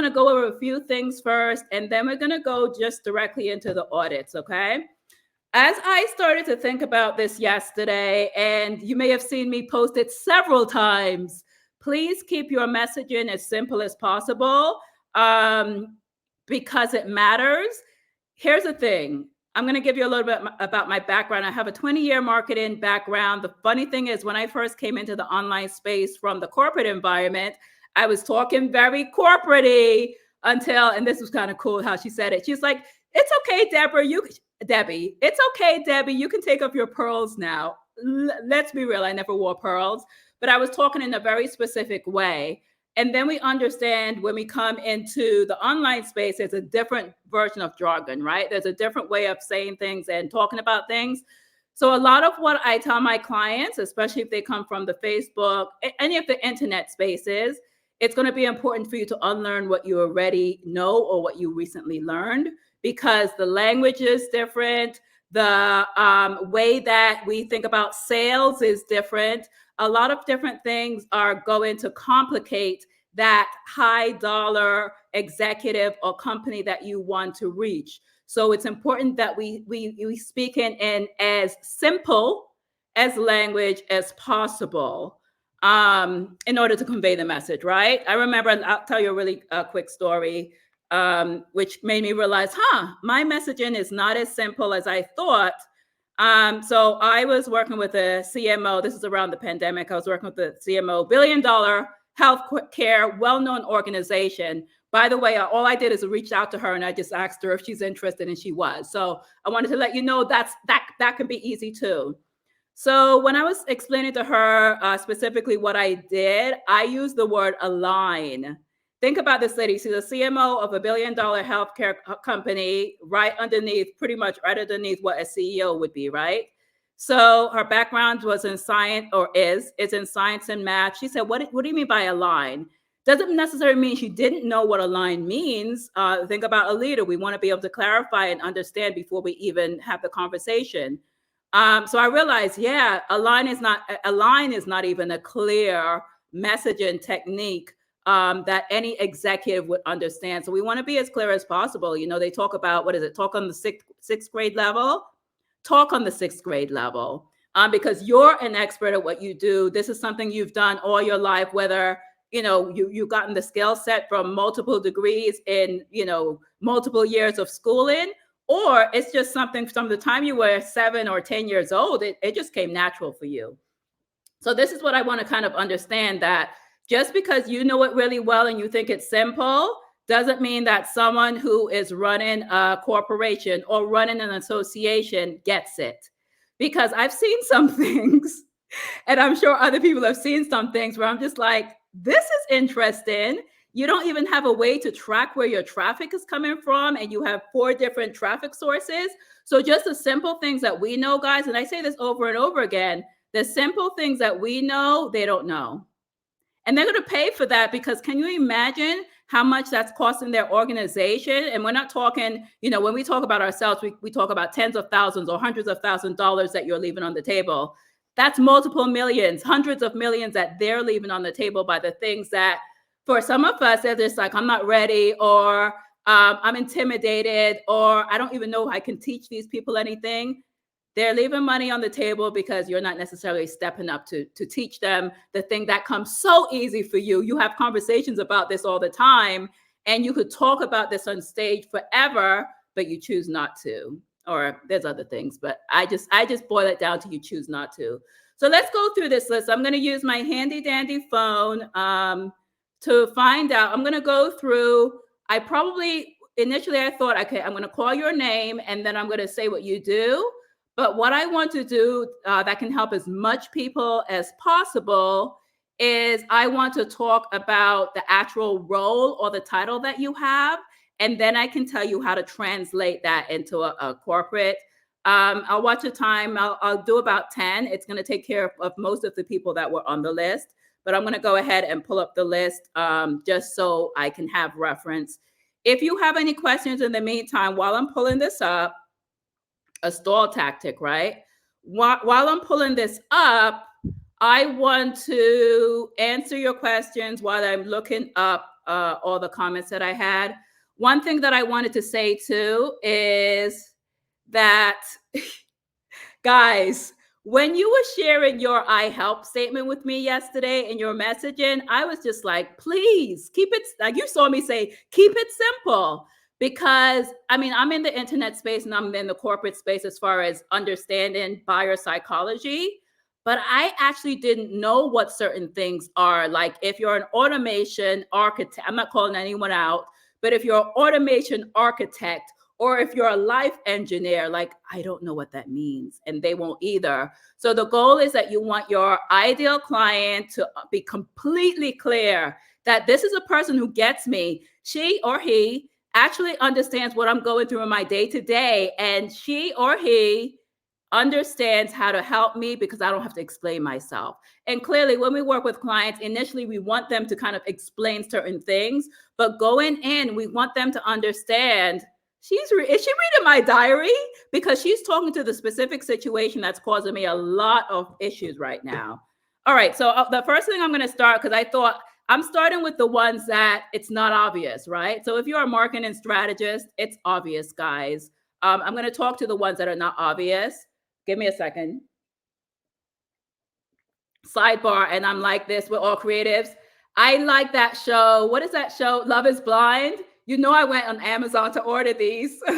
want to go over a few things first, and then we're going to go just directly into the audits, okay? As I started to think about this yesterday, and you may have seen me post it several times, please keep your messaging as simple as possible because it matters. Here's the thing. I'm going to give you a little bit about my background. I have a 20-year marketing background. The funny thing is, when I first came into the online space from the corporate environment, I was talking very corporate-y until, and this was kind of cool how she said it. She's like, it's okay, Debbie, it's okay, Debbie, you can take off your pearls now. Let's be real, I never wore pearls, but I was talking in a very specific way. And then we understand when we come into the online space, there's a different version of jargon, right? There's a different way of saying things and talking about things. So a lot of what I tell my clients, especially if they come from the Facebook, any of the internet spaces, it's going to be important for you to unlearn what you already know or what you recently learned, because the language is different. The way that we think about sales is different. A lot of different things are going to complicate that high dollar executive or company that you want to reach. So it's important that we speak in as simple as language as possible in order to convey the message, right? I remember, and I'll tell you a really quick story, which made me realize, my messaging is not as simple as I thought. So I was working with a CMO. This is around the pandemic. I was working with the CMO, billion-dollar healthcare, well-known organization. By the way, all I did is reach out to her and I just asked her if she's interested, and she was. So I wanted to let you know that can be easy too. So when I was explaining to her specifically what I did, I used the word align. Think about this lady. She's a CMO of a billion-dollar healthcare company, pretty much right underneath what a CEO would be, right? So her background was in science, or is in science and math. She said, what do you mean by align? Doesn't necessarily mean she didn't know what align means. Think about a leader. We want to be able to clarify and understand before we even have the conversation. So I realized, align is not even a clear messaging technique that any executive would understand. So we want to be as clear as possible. You know, they talk about, talk on the sixth grade level? Talk on the sixth grade level, because you're an expert at what you do. This is something you've done all your life, whether, you've gotten the skill set from multiple degrees in, multiple years of schooling, or it's just something from the time you were 7 or 10 years old, it just came natural for you. So this is what I want to kind of understand, that just because you know it really well and you think it's simple, doesn't mean that someone who is running a corporation or running an association gets it. Because I've seen some things, and I'm sure other people have seen some things where I'm just like, this is interesting. You don't even have a way to track where your traffic is coming from, and you have 4 different traffic sources. So just the simple things that we know, guys, and I say this over and over again, the simple things that we know, they don't know. And they're going to pay for that, because can you imagine how much that's costing their organization? And we're not talking, when we talk about ourselves, we talk about tens of thousands or hundreds of thousands of dollars that you're leaving on the table. That's multiple millions, hundreds of millions that they're leaving on the table by the things that, for some of us, they're just like, I'm not ready, or I'm intimidated, or I don't even know if I can teach these people anything. They're leaving money on the table because you're not necessarily stepping up to teach them the thing that comes so easy for you. You have conversations about this all the time, and you could talk about this on stage forever, but you choose not to. Or there's other things, but I just boil it down to you choose not to. So let's go through this list. I'm going to use my handy dandy phone to find out. I'm going to go through. Initially I thought, okay, I'm going to call your name and then I'm going to say what you do. But what I want to do that can help as much people as possible is I want to talk about the actual role or the title that you have. And then I can tell you how to translate that into a corporate. I'll watch the time. I'll do about 10. It's going to take care of most of the people that were on the list. But I'm going to go ahead and pull up the list just so I can have reference. If you have any questions in the meantime, while I'm pulling this up, a stall tactic, right? While I'm pulling this up, I want to answer your questions while I'm looking up all the comments that I had. One thing that I wanted to say too is that, guys, when you were sharing your I help statement with me yesterday in your messaging, I was just like, please keep it, like you saw me say, keep it simple. Because I mean, I'm in the internet space and I'm in the corporate space as far as understanding buyer psychology. But I actually didn't know what certain things are. Like if you're an automation architect, I'm not calling anyone out, but if you're an automation architect, or if you're a life engineer, like, I don't know what that means, and they won't either. So the goal is that you want your ideal client to be completely clear that this is a person who gets me. She or he actually understands what I'm going through in my day to day, and she or he understands how to help me because I don't have to explain myself. And clearly, when we work with clients, initially we want them to kind of explain certain things, but going in, we want them to understand is she reading my diary? Because she's talking to the specific situation that's causing me a lot of issues right now. All right, so the first thing I'm going to start, because I thought I'm starting with the ones that it's not obvious, right? So if you're a marketing strategist, it's obvious, guys. I'm going to talk to the ones that are not obvious. Give me a second. Sidebar, and I'm like this with all creatives. I like that show. What is that show? Love is Blind. You know, I went on Amazon to order these. All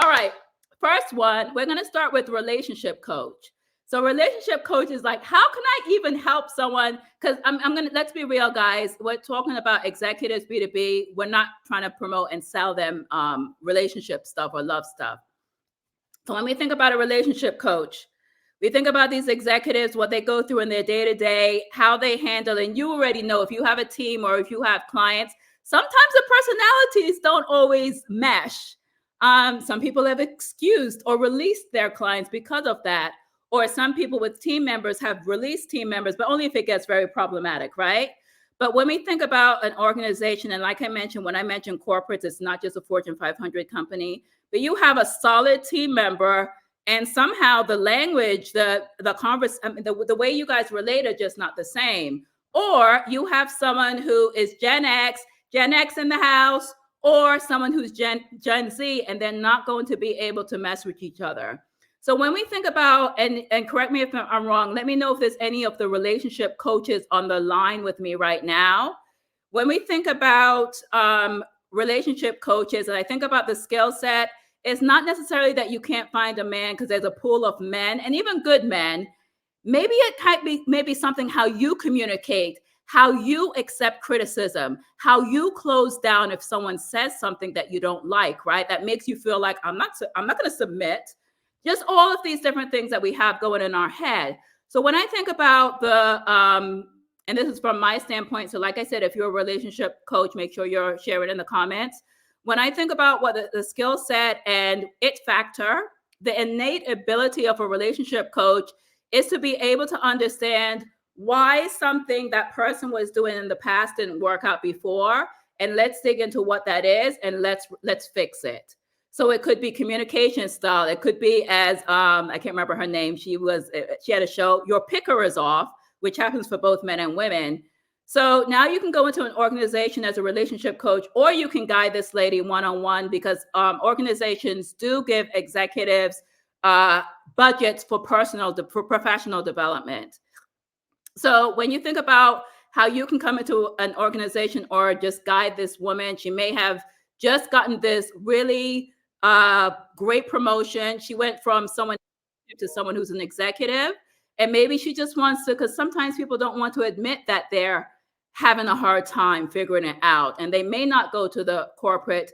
right. First one, we're going to start with relationship coach. So relationship coach is like, how can I even help someone? Because I'm going to, let's be real, guys. We're talking about executives, B2B. We're not trying to promote and sell them relationship stuff or love stuff. So when we think about a relationship coach, we think about these executives, what they go through in their day-to-day, how they handle, and you already know if you have a team or if you have clients, sometimes the personalities don't always mesh. Some people have excused or released their clients because of that. Or some people with team members have released team members, but only if it gets very problematic, right? But when we think about an organization, and like I mentioned, when I mentioned corporates, it's not just a Fortune 500 company, but you have a solid team member, and somehow the language, the way you guys relate are just not the same. Or you have someone who is Gen X in the house, or someone who's Gen Z, and they're not going to be able to mess with each other. So when we think about, and correct me if I'm wrong, let me know if there's any of the relationship coaches on the line with me right now. When we think about relationship coaches, and I think about the skill set, it's not necessarily that you can't find a man because there's a pool of men and even good men. Maybe it might be maybe something how you communicate, how you accept criticism, how you close down if someone says something that you don't like, right? That makes you feel like I'm not going to submit. Just all of these different things that we have going in our head. So when I think about the, and this is from my standpoint, so like I said, if you're a relationship coach, make sure you're sharing in the comments. When I think about what the skill set and it factor, the innate ability of a relationship coach is to be able to understand why something that person was doing in the past didn't work out before, and let's dig into what that is, and let's fix it. So it could be communication style. It could be as I can't remember her name. She had a show, Your Picker is Off, which happens for both men and women. So now you can go into an organization as a relationship coach, or you can guide this lady one-on-one, because organizations do give executives budgets for professional development. So when you think about how you can come into an organization or just guide this woman, she may have just gotten this really great promotion. She went from someone to someone who's an executive, and maybe she just wants to, because sometimes people don't want to admit that they're having a hard time figuring it out, and they may not go to the corporate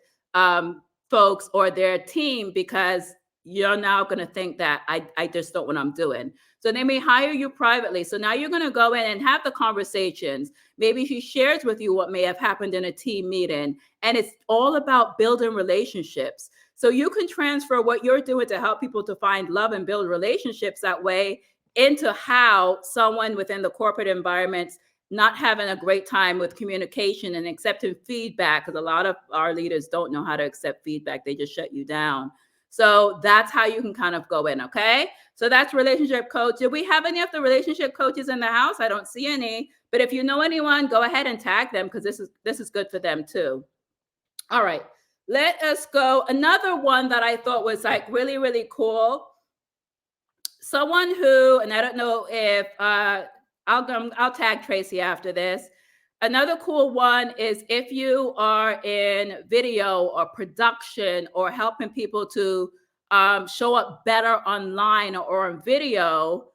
folks or their team because you're now going to think that I just don't know what I'm doing. So they may hire you privately. So now you're going to go in and have the conversations. Maybe she shares with you what may have happened in a team meeting, and it's all about building relationships. So you can transfer what you're doing to help people to find love and build relationships that way into how someone within the corporate environments not having a great time with communication and accepting feedback, because a lot of our leaders don't know how to accept feedback. They just shut you down. So that's how you can kind of go in. Okay. So that's relationship coach. Do we have any of the relationship coaches in the house? I don't see any, but if you know anyone, go ahead and tag them, because this is good for them too. All right. Let us go. Another one that I thought was like really, really cool. Someone who, and I don't know if I'll tag Tracy after this. Another cool one is if you are in video or production or helping people to show up better online or on video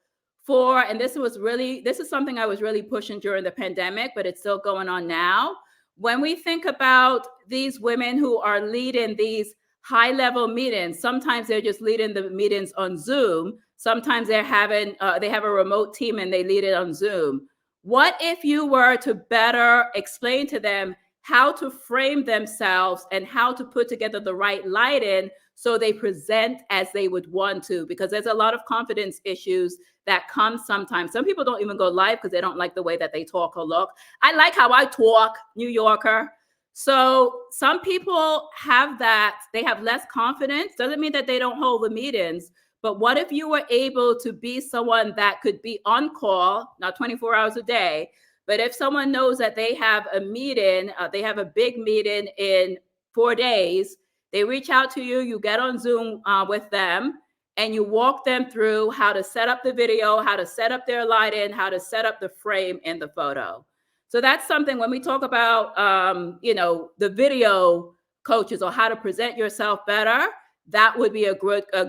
and this is something I was really pushing during the pandemic, but it's still going on now. When we think about these women who are leading these high level meetings, sometimes they're just leading the meetings on Zoom. Sometimes they have a remote team and they lead it on Zoom. What if you were to better explain to them how to frame themselves and how to put together the right lighting so they present as they would want to? Because there's a lot of confidence issues that come sometimes. Some people don't even go live because they don't like the way that they talk or look. I like how I talk, New Yorker. So some people have that, they have less confidence. Doesn't mean that they don't hold the meetings, but what if you were able to be someone that could be on call, not 24 hours a day, but if someone knows that they have a meeting, they have a big meeting in 4 days, they reach out to you, you get on Zoom with them, and you walk them through how to set up the video, how to set up their lighting, how to set up the frame in the photo. So that's something when we talk about, the video coaches or how to present yourself better, that would be a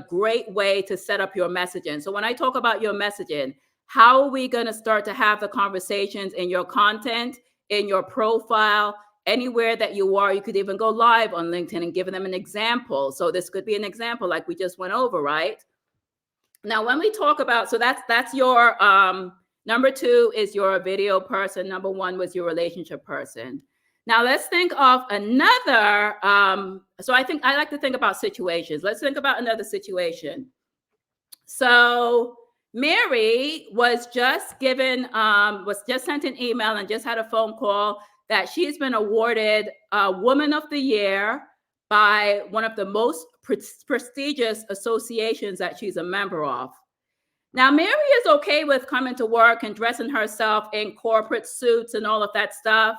great way to set up your messaging. So when I talk about your messaging, how are we going to start to have the conversations in your content, in your profile, anywhere that you are? You could even go live on LinkedIn and give them an example. So this could be an example like we just went over, right? Now, when we talk about, so that's your, number 2 is your video person. Number 1 was your relationship person. Now let's think of another, so I like to think about situations. Let's think about another situation. So Mary was just sent an email and just had a phone call that she's been awarded Woman of the Year by one of the most prestigious associations that she's a member of. Now, Mary is okay with coming to work and dressing herself in corporate suits and all of that stuff,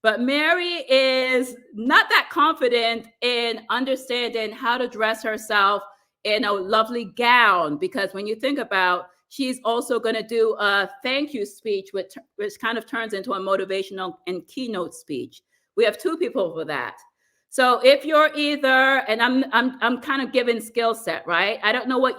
but Mary is not that confident in understanding how to dress herself in a lovely gown, because when you think about, she's also going to do a thank you speech, which kind of turns into a motivational and keynote speech. We have 2 people for that. So if you're either, and I'm kind of giving skill set, right? I don't know what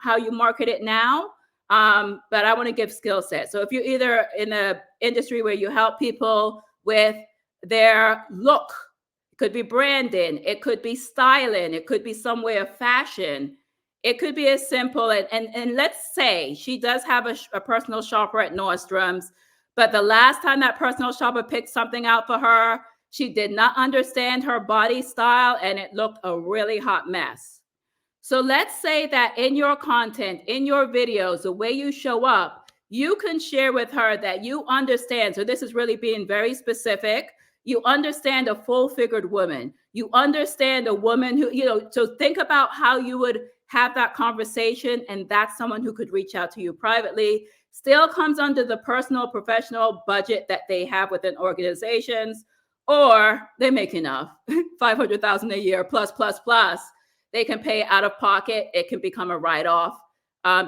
how you market it now, but I want to give skill set. So if you're either in an industry where you help people with their look, it could be branding, it could be styling, it could be some way of fashion, it could be as simple, and let's say she does have a personal shopper at Nordstrom's, but the last time that personal shopper picked something out for her, she did not understand her body style and it looked a really hot mess. So let's say that in your content, in your videos, the way you show up, you can share with her that you understand. So this is really being very specific. You understand a full-figured woman. You understand a woman who, so think about how you would have that conversation, and that's someone who could reach out to you privately. Still comes under the personal, professional budget that they have within organizations, or they make enough, $500,000 a year plus. They can pay out of pocket. It can become a write-off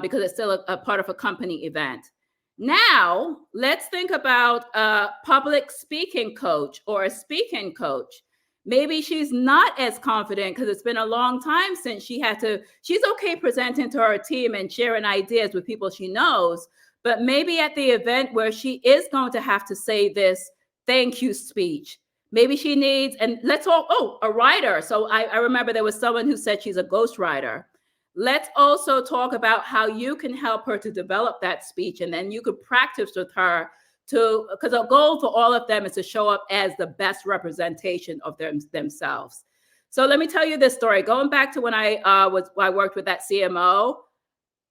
because it's still a part of a company event. Now, let's think about a public speaking coach or a speaking coach. Maybe she's not as confident because it's been a long time since she's okay presenting to her team and sharing ideas with people she knows, but maybe at the event where she is going to have to say this thank you speech, maybe she needs, and a writer. So I remember there was someone who said she's a ghostwriter. Let's also talk about how you can help her to develop that speech, and then you could practice with her because a goal for all of them is to show up as the best representation of themselves. So let me tell you this story. Going back to when I worked with that CMO,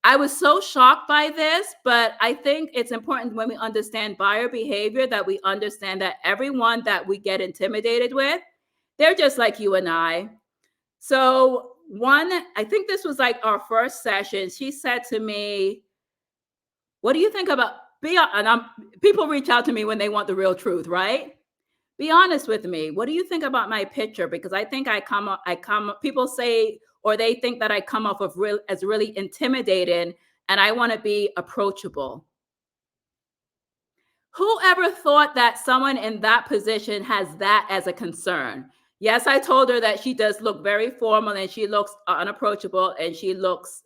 I was so shocked by this, but I think it's important when we understand buyer behavior that we understand that everyone that we get intimidated with, they're just like you and I. So I think this was like our first session. She said to me, what do you think about people reach out to me when they want the real truth, right? Be honest with me. What do you think about my picture? Because I think people say, or they think that I come off as really intimidating, and I want to be approachable. Whoever thought that someone in that position has that as a concern? Yes, I told her that she does look very formal and she looks unapproachable and she looks.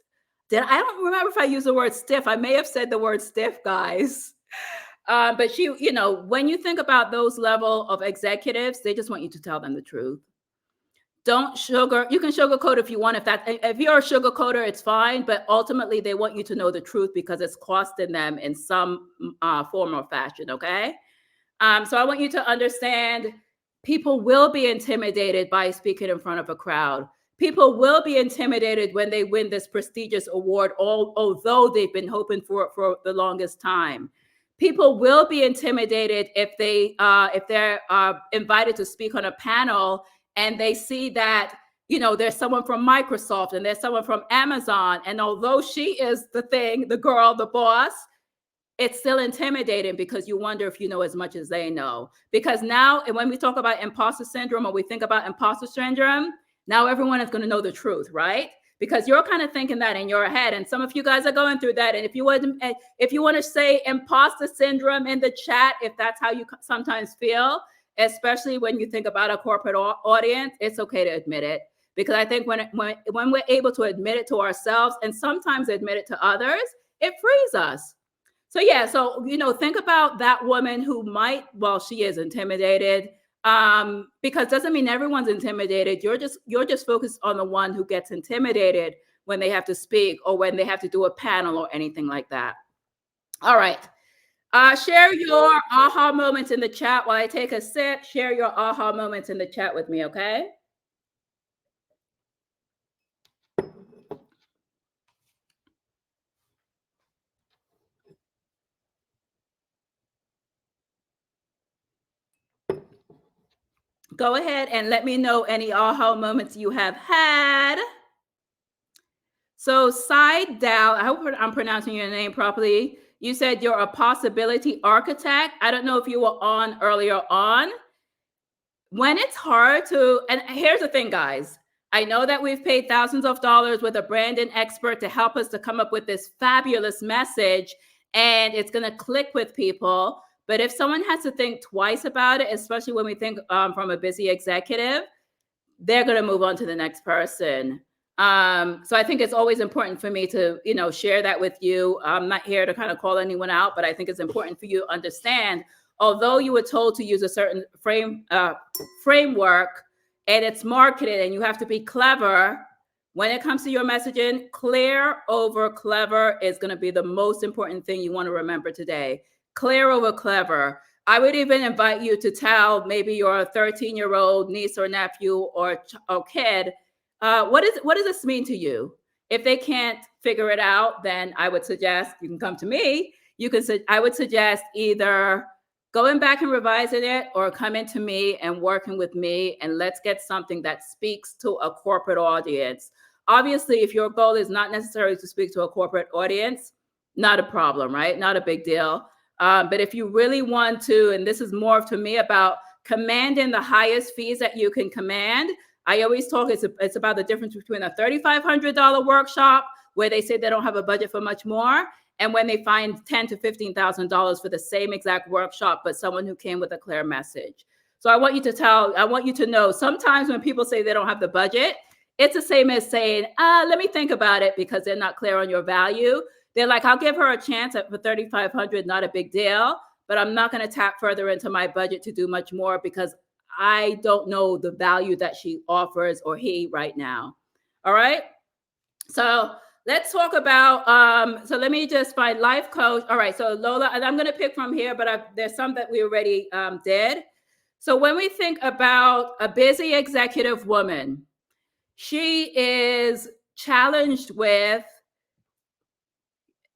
I don't remember if I used the word stiff. I may have said the word stiff, guys. But when you think about those level of executives, they just want you to tell them the truth. You can sugarcoat if you want. If you're a sugarcoater, it's fine. But ultimately, they want you to know the truth because it's costing them in some form or fashion. Okay. So I want you to understand people will be intimidated by speaking in front of a crowd. People will be intimidated when they win this prestigious award, although they've been hoping for it for the longest time. People will be intimidated if they're invited to speak on a panel and they see that there's someone from Microsoft and there's someone from Amazon, and although she is the girl, the boss, it's still intimidating because you wonder if you know as much as they know. Because now, when we talk about imposter syndrome, or we think about imposter syndrome, now everyone is going to know the truth, right? Because you're kind of thinking that in your head, and some of you guys are going through that. And if you want to say imposter syndrome in the chat, if that's how you sometimes feel, especially when you think about a corporate audience, it's okay to admit it. Because I think when we're able to admit it to ourselves and sometimes admit it to others, it frees us. So yeah, think about that woman who she is intimidated, because doesn't mean everyone's intimidated. You're just focused on the one who gets intimidated when they have to speak or when they have to do a panel or anything like that. All right. Share your aha moments in the chat while I take a sip. Share your aha moments in the chat with me, okay? Go ahead and let me know any aha moments you have had. So Side Dow, I hope I'm pronouncing your name properly. You said you're a possibility architect. I don't know if you were on earlier on. When it's hard and here's the thing, guys. I know that we've paid thousands of dollars with a branding expert to help us to come up with this fabulous message, and it's going to click with people. But if someone has to think twice about it, especially when we think from a busy executive, they're going to move on to the next person. So I think it's always important for me to, share that with you. I'm not here to kind of call anyone out, but I think it's important for you to understand, although you were told to use a certain framework and it's marketed and you have to be clever, when it comes to your messaging, clear over clever is going to be the most important thing you want to remember today. Clear over clever. I would even invite you to tell maybe your 13-year-old niece or nephew or kid, what does this mean to you? If they can't figure it out, then I would suggest you can come to me. I would suggest either going back and revising it or coming to me and working with me, and let's get something that speaks to a corporate audience. Obviously, if your goal is not necessarily to speak to a corporate audience, not a problem, right? Not a big deal. But if you really want to, and this is more to me about commanding the highest fees that you can command, I always talk, it's about the difference between a $3,500 workshop where they say they don't have a budget for much more, and when they find $10,000 to $15,000 for the same exact workshop, but someone who came with a clear message. So I want you to know, sometimes when people say they don't have the budget, it's the same as saying, let me think about it, because they're not clear on your value. They're like, I'll give her a chance for $3,500, not a big deal, but I'm not going to tap further into my budget to do much more because I don't know the value that she offers or he right now. All right. So let's talk about, so let me just find life coach. All right. So Lola, and I'm going to pick from here, but there's some that we already did. So when we think about a busy executive woman, she is challenged with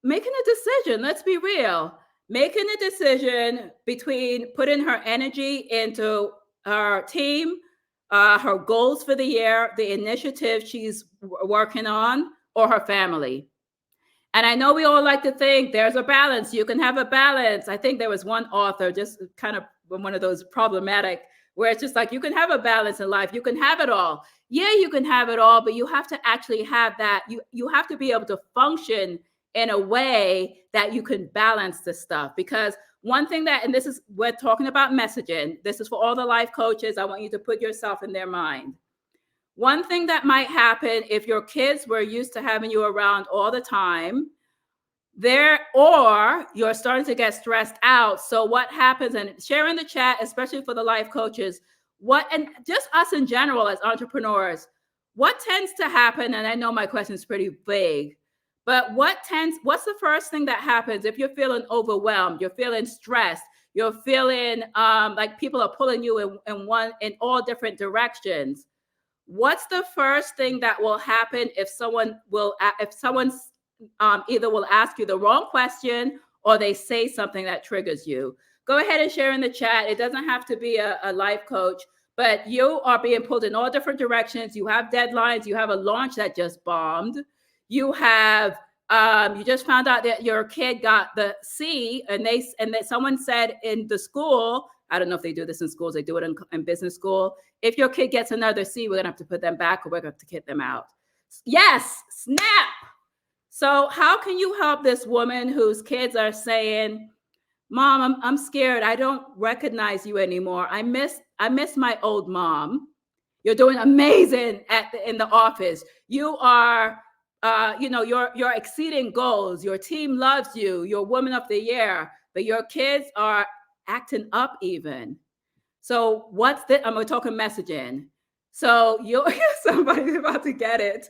making a decision. Let's be real. Making a decision between putting her energy into her team, her goals for the year, the initiative she's working on, or her family. And I know we all like to think there's a balance. You can have a balance. I think there was one author, just kind of one of those problematic, where it's just like, you can have a balance in life. You can have it all. Yeah, you can have it all, but you have to actually have that. You have to be able to function in a way that you can balance this stuff. Because one thing that, and this is, we're talking about messaging. This is for all the life coaches. I want you to put yourself in their mind. One thing that might happen if your kids were used to having you around all the time, or you're starting to get stressed out. So what happens, and share in the chat, especially for the life coaches, and just us in general as entrepreneurs, what tends to happen, and I know my question is pretty vague, but what's the first thing that happens if you're feeling overwhelmed, you're feeling stressed, you're feeling like people are pulling you in all different directions? What's the first thing that will happen if someone either will ask you the wrong question or they say something that triggers you? Go ahead and share in the chat. It doesn't have to be a life coach, but you are being pulled in all different directions. You have deadlines. You have a launch that just bombed. You have you just found out that your kid got the C, and that someone said in the school, I don't know if they do this in schools, they do it in business school, if your kid gets another C, we're gonna have to put them back, or we're gonna have to kick them out. Yes, snap. So how can you help this woman whose kids are saying, Mom, I'm scared, I don't recognize you anymore, I miss my old mom. You're doing amazing in the office. You are you're exceeding goals. Your team loves you. You're woman of the year, but your kids are acting up even. So what's the, we're talking messaging. So somebody's about to get it.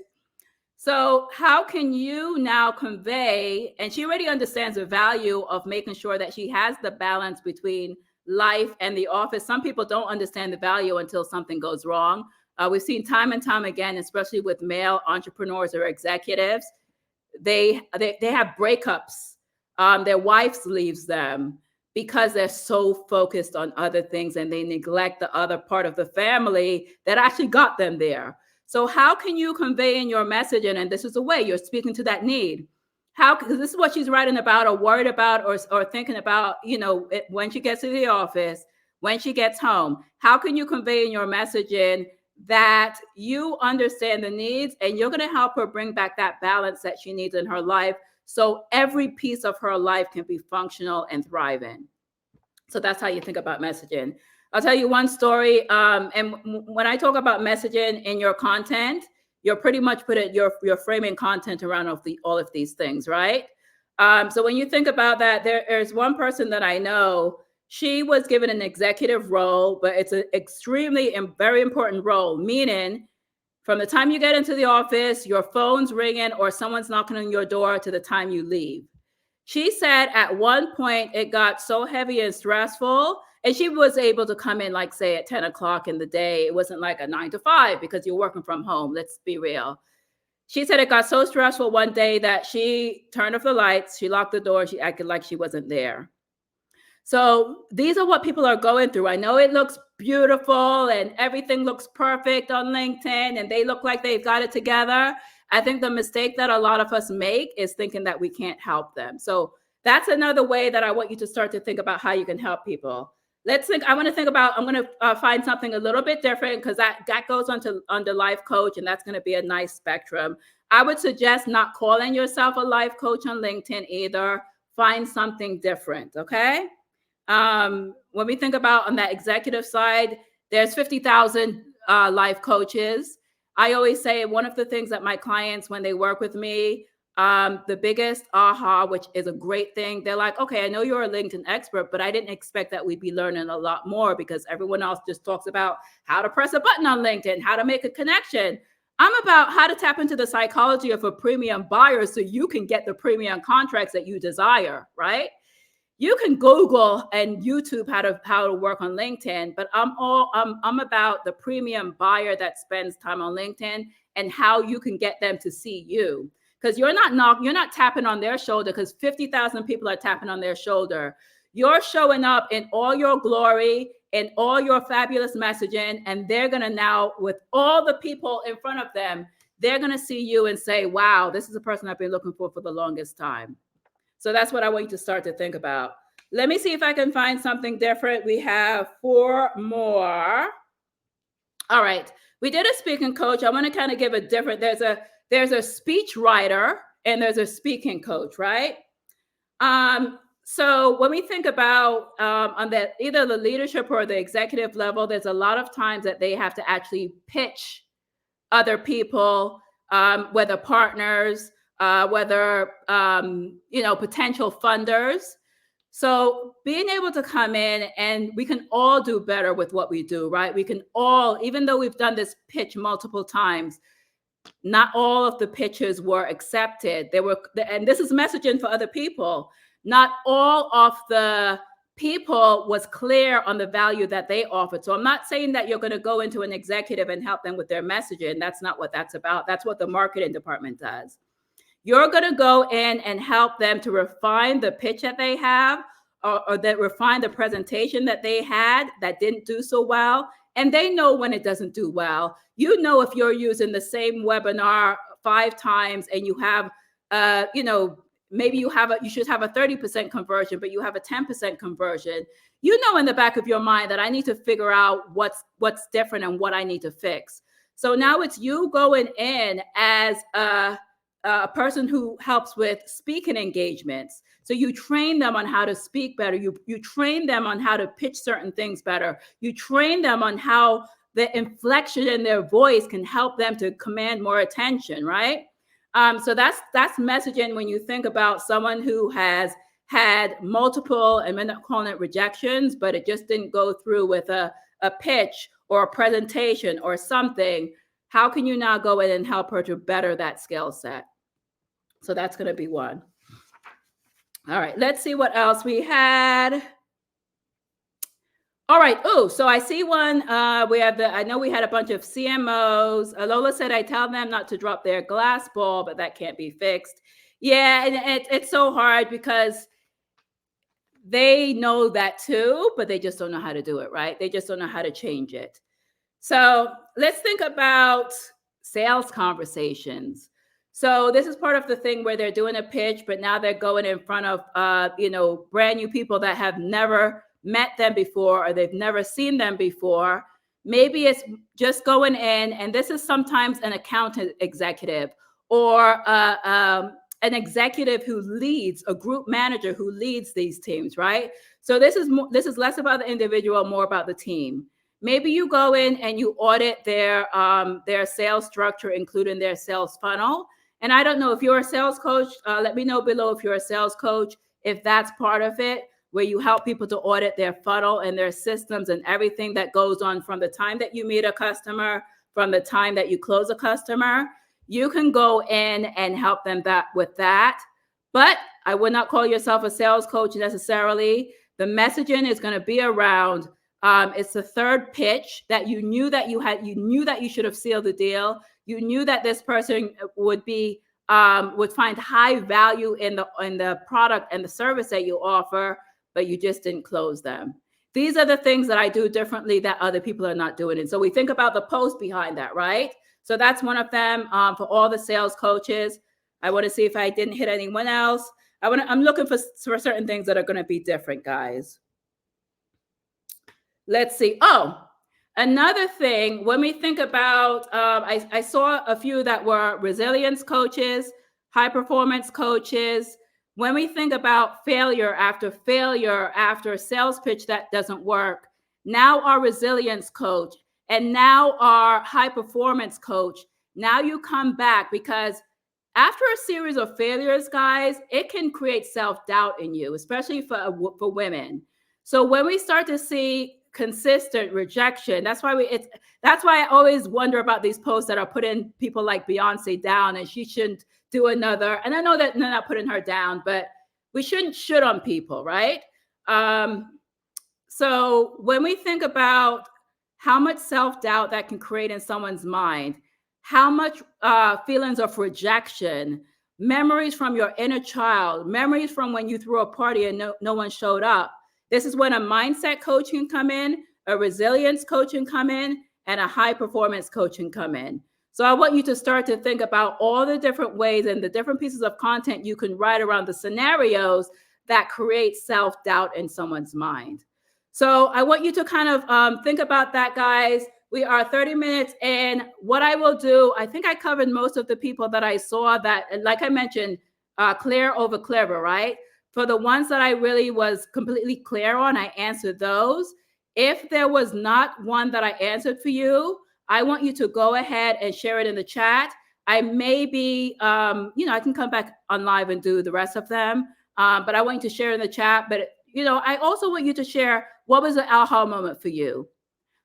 So how can you now convey, and she already understands the value of making sure that she has the balance between life and the office. Some people don't understand the value until something goes wrong. We've seen time and time again, especially with male entrepreneurs or executives, they have breakups. Their wives leaves them because they're so focused on other things, and they neglect the other part of the family that actually got them there. So how can you convey in your messaging, and this is the way you're speaking to that need? Because this is what she's writing about or worried about or thinking about, when she gets to the office, when she gets home. How can you convey in your messaging that you understand the needs, and you're going to help her bring back that balance that she needs in her life, so every piece of her life can be functional and thriving? So that's how you think about messaging. I'll tell you one story. And when I talk about messaging in your content, you're pretty much you're framing content around all of these things, right? So when you think about that, there's one person that I know. She was given an executive role, but it's an extremely and very important role, meaning from the time you get into the office, your phone's ringing or someone's knocking on your door to the time you leave. She said at one point it got so heavy and stressful, and she was able to come in, like, say, at 10 o'clock in the day. It wasn't like a 9 to 5 because you're working from home. Let's be real. She said it got so stressful one day that she turned off the lights, she locked the door, she acted like she wasn't there. So these are what people are going through. I know it looks beautiful and everything looks perfect on LinkedIn and they look like they've got it together. I think the mistake that a lot of us make is thinking that we can't help them. So that's another way that I want you to start to think about how you can help people. I'm going to find something a little bit different, because that goes under life coach, and that's going to be a nice spectrum. I would suggest not calling yourself a life coach on LinkedIn either. Find something different, okay? When we think about on that executive side, there's 50,000 life coaches. I always say one of the things that my clients, when they work with me, the biggest aha, which is a great thing, they're like, okay, I know you're a LinkedIn expert, but I didn't expect that we'd be learning a lot more, because everyone else just talks about how to press a button on LinkedIn, how to make a connection. I'm about how to tap into the psychology of a premium buyer so you can get the premium contracts that you desire, right? You can Google and YouTube how to work on LinkedIn, but I'm about the premium buyer that spends time on LinkedIn and how you can get them to see you. Because you're not tapping on their shoulder, because 50,000 people are tapping on their shoulder. You're showing up in all your glory, and all your fabulous messaging, and they're going to now, with all the people in front of them, they're going to see you and say, wow, this is a person I've been looking for the longest time. So that's what I want you to start to think about. Let me see if I can find something different. We have 4 more. All right. We did a speaking coach. I want to kind of give a different, there's a speech writer and there's a speaking coach, right? So when we think about on that, either the leadership or the executive level, there's a lot of times that they have to actually pitch other people, whether partners, whether, potential funders. So being able to come in, and we can all do better with what we do, right? We can all, even though we've done this pitch multiple times, not all of the pitches were accepted. And this is messaging for other people. Not all of the people was clear on the value that they offered. So I'm not saying that you're going to go into an executive and help them with their messaging. That's not what that's about. That's what the marketing department does. You're going to go in and help them to refine the pitch that they have, or that refine the presentation that they had that didn't do so well. And they know when it doesn't do well. You know, if you're using the same webinar 5 times and you have, maybe you should have a 30% conversion, but you have a 10% conversion. You know, in the back of your mind that I need to figure out what's different and what I need to fix. So now it's you going in as a person who helps with speaking engagements. So you train them on how to speak better. You train them on how to pitch certain things better. You train them on how the inflection in their voice can help them to command more attention, right? So that's messaging when you think about someone who has had multiple, and we're not calling it rejections, but it just didn't go through with a pitch or a presentation or something. How can you now go in and help her to better that skill set? So that's going to be one. All right, let's see what else we had. All right. Oh, so I see one. I know we had a bunch of CMOs. Lola said, I tell them not to drop their glass ball, but that can't be fixed. Yeah, and it's so hard because they know that too, but they just don't know how to do it, right? They just don't know how to change it. So let's think about sales conversations. So this is part of the thing where they're doing a pitch, but now they're going in front of, brand new people that have never met them before, or they've never seen them before. Maybe it's just going in, and this is sometimes an account executive or an executive who leads, a group manager who leads these teams, right? So this is less about the individual, more about the team. Maybe you go in and you audit their sales structure, including their sales funnel. And I don't know if you're a sales coach, let me know below if you're a sales coach, if that's part of it, where you help people to audit their funnel and their systems and everything that goes on from the time that you meet a customer, from the time that you close a customer. You can go in and help them with that. But I would not call yourself a sales coach necessarily. The messaging is going to be around, it's the third pitch that you knew that you should have sealed the deal. You knew that this person would find high value in the product and the service that you offer, but you just didn't close them. These are the things that I do differently that other people are not doing. And so we think about the post behind that, right? So that's one of them for all the sales coaches. I want to see if I didn't hit anyone else. I'm looking for certain things that are going to be different, guys. Let's see. Oh, another thing, when we think about, I saw a few that were resilience coaches, high performance coaches. When we think about failure after a sales pitch that doesn't work, now our resilience coach and now our high performance coach, now you come back, because after a series of failures, guys, it can create self-doubt in you, especially for women. So when we start to see consistent rejection, that's why I always wonder about these posts that are putting people like Beyonce down, and she shouldn't do another. And I know that they're not putting her down, but we shouldn't shit on people, right? So when we think about how much self-doubt that can create in someone's mind, how much feelings of rejection, memories from your inner child, memories from when you threw a party and no one showed up. This is when a mindset coach can come in, a resilience coaching come in, and a high performance coaching come in. So I want you to start to think about all the different ways and the different pieces of content you can write around the scenarios that create self-doubt in someone's mind. So I want you to kind of think about that, guys. We are 30 minutes in. What I will do, I think I covered most of the people that I saw that, like I mentioned, clear over clever, right? For the ones that I really was completely clear on, I answered those. If there was not one that I answered for you, I want you to go ahead and share it in the chat. I may be, I can come back on live and do the rest of them, but I want you to share in the chat. But, I also want you to share what was the aha moment for you.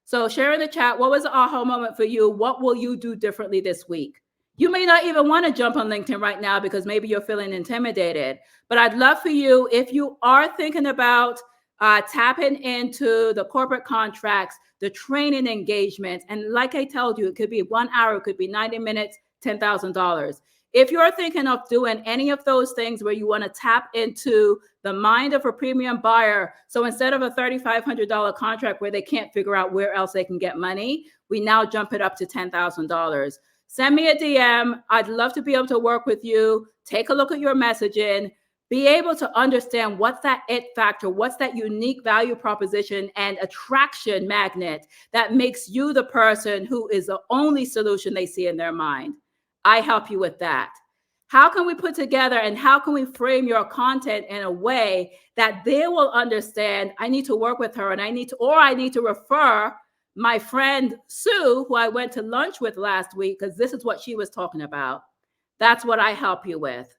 So share in the chat, what was the aha moment for you? What will you do differently this week? You may not even want to jump on LinkedIn right now because maybe you're feeling intimidated. But I'd love for you, if you are thinking about tapping into the corporate contracts, the training engagements, and like I told you, it could be 1 hour, it could be 90 minutes, $10,000. If you're thinking of doing any of those things where you want to tap into the mind of a premium buyer, so instead of a $3,500 contract where they can't figure out where else they can get money, we now jump it up to $10,000. Send me a DM. I'd love to be able to work with you. Take a look at your messaging. Be able to understand what's that it factor, what's that unique value proposition and attraction magnet that makes you the person who is the only solution they see in their mind. I help you with that. How can we put together and how can we frame your content in a way that they will understand I need to work with her and I need to refer my friend Sue, who I went to lunch with last week, because this is what she was talking about. That's what I help you with.